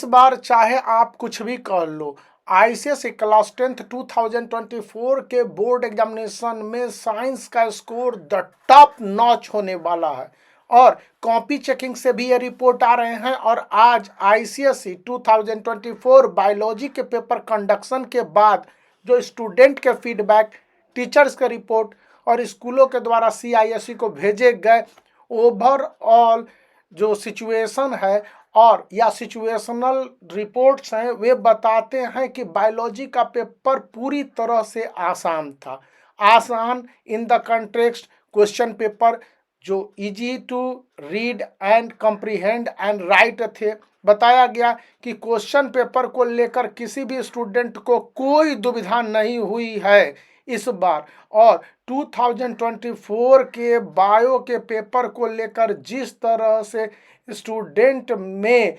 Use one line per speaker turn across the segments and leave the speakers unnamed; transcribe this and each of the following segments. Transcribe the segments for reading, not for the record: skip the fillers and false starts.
इस बार चाहे आप कुछ भी कर लो, आईसीएसई क्लास 10th 2024 के बोर्ड एग्जामिनेशन में साइंस का स्कोर द टॉप नॉच होने वाला है। और कॉपी चेकिंग से भी ये रिपोर्ट आ रहे हैं। और आज आईसीएसई 2024 बायोलॉजी के पेपर कंडक्शन के बाद जो स्टूडेंट के फीडबैक, टीचर्स के रिपोर्ट और स्कूलों के द्वारा सीआईएसई को भेजे गए ओवरऑल जो सिचुएशन है और या सिचुएशनल रिपोर्ट्स हैं, वे बताते हैं कि बायोलॉजी का पेपर पूरी तरह से आसान था। आसान in the context question paper जो easy to read and comprehend and write थे। बताया गया कि क्वेश्चन पेपर को लेकर किसी भी स्टूडेंट को कोई दुविधा नहीं हुई है इस बार। और 2024 के बायो के पेपर को लेकर जिस तरह से स्टूडेंट में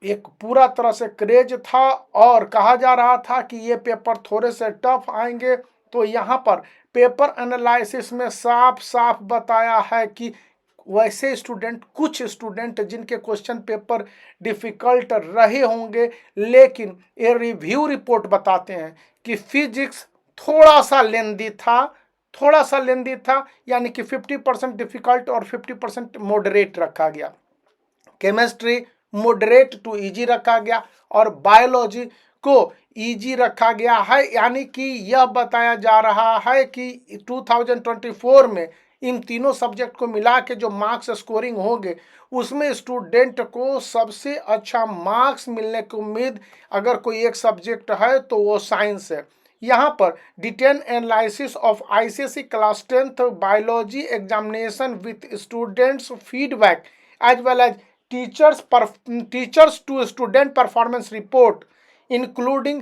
एक पूरा तरह से क्रेज था और कहा जा रहा था कि ये पेपर थोड़े से टफ आएंगे, तो यहाँ पर पेपर एनालिसिस में साफ साफ बताया है कि वैसे स्टूडेंट, कुछ स्टूडेंट जिनके क्वेश्चन पेपर डिफ़िकल्ट रहे होंगे, लेकिन ये रिव्यू रिपोर्ट बताते हैं कि फिजिक्स थोड़ा सा लेंदी था, यानी कि 50% डिफ़िकल्ट और 50% मॉडरेट रखा गया। केमिस्ट्री मॉडरेट टू इजी रखा गया और बायोलॉजी को इजी रखा गया है। यानी कि यह बताया जा रहा है कि 2024 में इन तीनों सब्जेक्ट को मिला के जो मार्क्स स्कोरिंग होंगे, उसमें स्टूडेंट को सबसे अच्छा मार्क्स मिलने की उम्मीद अगर कोई एक सब्जेक्ट है तो वो साइंस है। यहाँ पर detail analysis of ICSE class 10th biology examination with students feedback as well as teachers to student performance report, including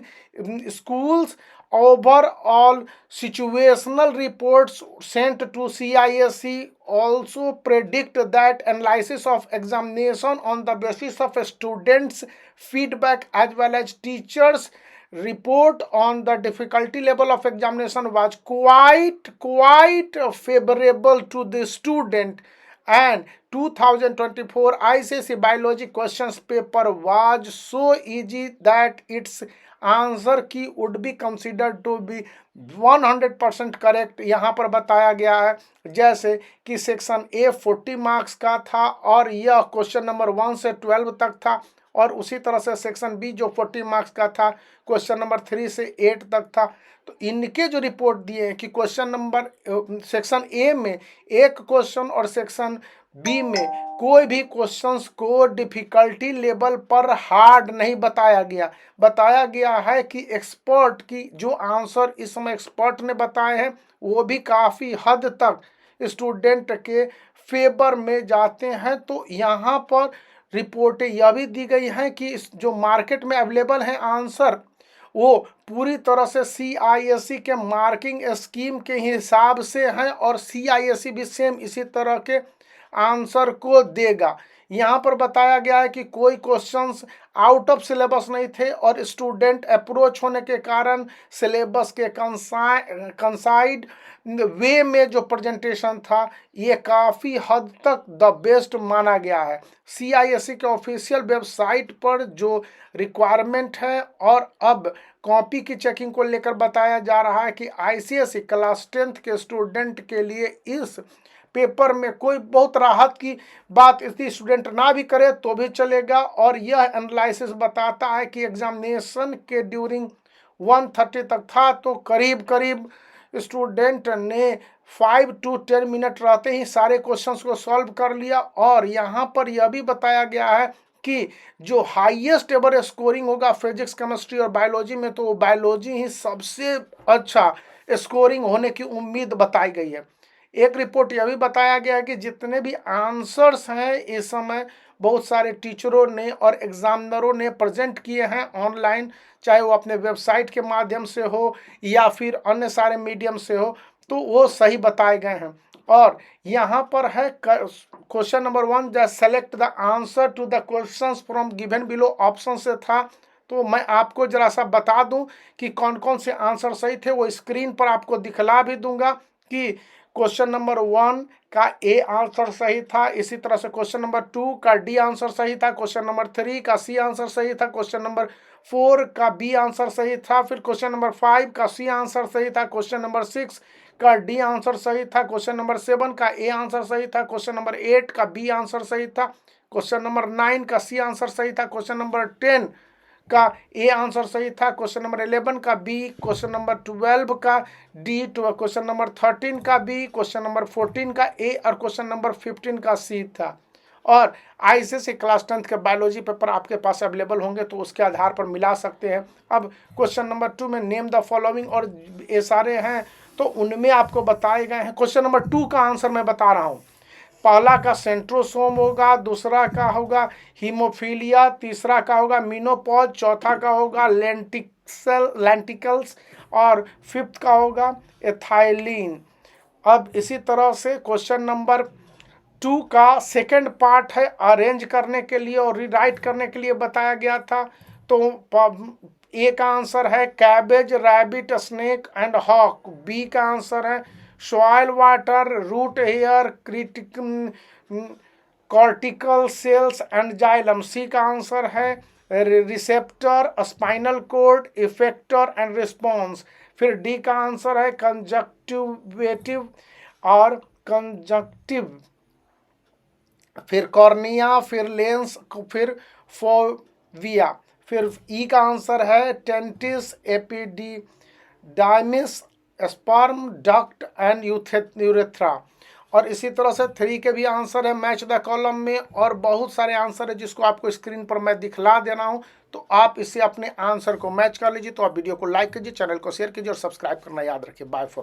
schools overall situational reports sent to CISE, also predict that analysis of examination on the basis of students feedback as well as teachers report on the difficulty level of examination was quite favorable to the student, and 2024 ICSE biology questions paper was so easy that its answer key would be considered to be 100% correct. यहाँ पर बताया गया है जैसे कि section A 40 marks का था और यह क्वेश्चन नंबर 1 से 12 तक था, और उसी तरह से सेक्शन बी जो 40 मार्क्स का था क्वेश्चन नंबर 3 से 8 तक था। तो इनके जो रिपोर्ट दिए हैं कि क्वेश्चन नंबर सेक्शन ए में एक क्वेश्चन और सेक्शन बी में कोई भी क्वेश्चंस को डिफिकल्टी लेवल पर हार्ड नहीं बताया गया। बताया गया है कि एक्सपर्ट की जो आंसर इस समय एक्सपर्ट ने बताए हैं वो भी काफ़ी हद तक स्टूडेंट के फेवर में जाते हैं। तो यहाँ पर रिपोर्टें यह भी दी गई हैं कि जो मार्केट में अवेलेबल हैं आंसर, वो पूरी तरह से सीआईएसई के मार्किंग स्कीम के हिसाब से हैं और सीआईएसई भी सेम इसी तरह के आंसर को देगा। यहाँ पर बताया गया है कि कोई क्वेश्चंस आउट ऑफ सिलेबस नहीं थे और स्टूडेंट अप्रोच होने के कारण सिलेबस के कंसाइड वे में जो प्रेजेंटेशन था ये काफ़ी हद तक द बेस्ट माना गया है। सीआईएसई के ऑफिशियल वेबसाइट पर जो रिक्वायरमेंट है और अब कॉपी की चेकिंग को लेकर बताया जा रहा है कि आईसीएसई क्लास 10th के स्टूडेंट के लिए इस पेपर में कोई बहुत राहत की बात यदि स्टूडेंट ना भी करे तो भी चलेगा। और यह एनालिसिस बताता है कि एग्जामिनेशन के ड्यूरिंग 1:30 तक था, तो करीब करीब स्टूडेंट ने 5 to 10 मिनट रहते ही सारे क्वेश्चंस को सॉल्व कर लिया। और यहाँ पर यह भी बताया गया है कि जो हाईएस्ट एवर स्कोरिंग होगा फिजिक्स, केमिस्ट्री और बायोलॉजी में, तो बायोलॉजी ही सबसे अच्छा स्कोरिंग होने की उम्मीद बताई गई है। एक रिपोर्ट यह भी बताया गया है कि जितने भी आंसर्स हैं इस समय बहुत सारे टीचरों ने और एग्जामिनरों ने प्रेजेंट किए हैं ऑनलाइन, चाहे वो अपने वेबसाइट के माध्यम से हो या फिर अन्य सारे मीडियम से हो, तो वो सही बताए गए हैं। और यहाँ पर है question number 1 the select the answer to the questions from given below option से था। तो मैं आपको जरा सा बता दूं कि कौन कौन से आंसर सही थे, वो स्क्रीन पर आपको दिखला भी दूंगा कि क्वेश्चन नंबर 1 का ए आंसर सही था। इसी तरह से क्वेश्चन नंबर 2 का डी आंसर सही था। क्वेश्चन नंबर 3 का सी आंसर सही था। क्वेश्चन नंबर 4 का बी आंसर सही था। फिर क्वेश्चन नंबर 5 का सी आंसर सही था। क्वेश्चन नंबर 6 का डी आंसर सही था। क्वेश्चन नंबर 7 का ए आंसर सही था। क्वेश्चन नंबर 8 का बी आंसर सही था। क्वेश्चन नंबर 9 का सी आंसर सही था। क्वेश्चन नंबर 10 का ए आंसर सही था। क्वेश्चन नंबर 11 का बी। क्वेश्चन नंबर 12 का डी। क्वेश्चन नंबर 13 का बी। क्वेश्चन नंबर 14 का ए और क्वेश्चन नंबर 15 का सी था। और आईसीएसई क्लास 10th के बायोलॉजी पेपर आपके पास अवेलेबल होंगे तो उसके आधार पर मिला सकते हैं। अब क्वेश्चन नंबर 2 में नेम द फॉलोइंग और ये सारे हैं तो उनमें आपको बताए गए हैं। क्वेश्चन नंबर 2 का आंसर मैं बता रहा हूँ। पहला का सेंट्रोसोम होगा, दूसरा का होगा हीमोफीलिया, तीसरा का होगा मीनोपॉज, चौथा का होगा लेंटिकल्स और फिफ्थ का होगा एथाइलिन। अब इसी तरह से क्वेश्चन नंबर 2 का सेकंड पार्ट है अरेंज करने के लिए और रीराइट करने के लिए बताया गया था। तो ए का आंसर है cabbage, rabbit, snake and hawk. B का आंसर है soil water, root hair, cortical cells and xylem. C का आंसर है receptor, spinal cord, effector and response. फिर डी का आंसर है कंजक्टिवेटिव और कंजक्टिव। फिर कॉर्निया, फिर लेंस, फिर फोविया। फिर ई का आंसर है testis, epididymis, sperm duct and urethra. और इसी तरह से 3 के भी आंसर है मैच द कॉलम में और बहुत सारे आंसर है जिसको आपको स्क्रीन पर मैं दिखला देना हूं तो आप इससे अपने आंसर को मैच कर लीजिए। तो आप वीडियो को लाइक कीजिए, चैनल को शेयर कीजिए और सब्सक्राइब करना याद रखिए। Bye for